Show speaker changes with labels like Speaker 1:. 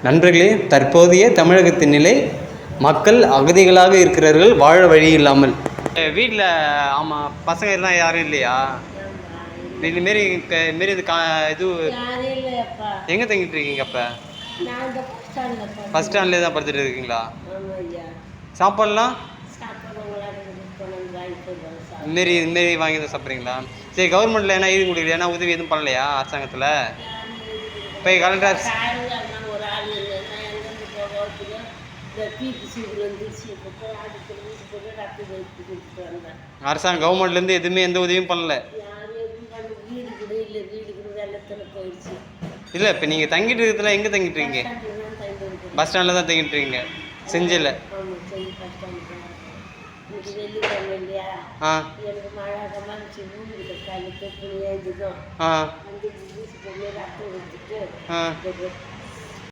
Speaker 1: நண்பர்களே, தற்போதைய தமிழகத்தின் நிலை மக்கள் அகதிகளாக இருக்கிறார்கள், வாழ வழி இல்லாமல். வீட்டில் ஆமாம் பசங்க எல்லாம் யாரும் இல்லையா? இதுமாரி இதுமாரி இது எங்கே தங்கிட்டு இருக்கீங்க? அப்போ பஸ் ஸ்டாண்ட்லேயே தான் படுத்துட்டு இருக்கீங்களா? சாப்பாடுலாம் இதுமாரி வாங்கி தான் சாப்பிட்றீங்களா? சரி, கவர்மெண்ட்டில் என்ன எழுதி கொடுக்கல, ஏன்னா உதவி எதுவும் பண்ணலையா அரசாங்கத்தில்? இப்போ கலெக்டர் அரசாங்கம் கவர்மெண்ட்லேருந்து எதுவுமே எந்த உதவியும் பண்ணல. இல்லை, இப்போ நீங்கள் தங்கிட்டு இருக்கிறதுல எங்கே தங்கிட்டு இருக்கீங்க? பஸ் ஸ்டாண்டில் தான் தங்கிட்டு இருக்கீங்க. செஞ்சில் ஆ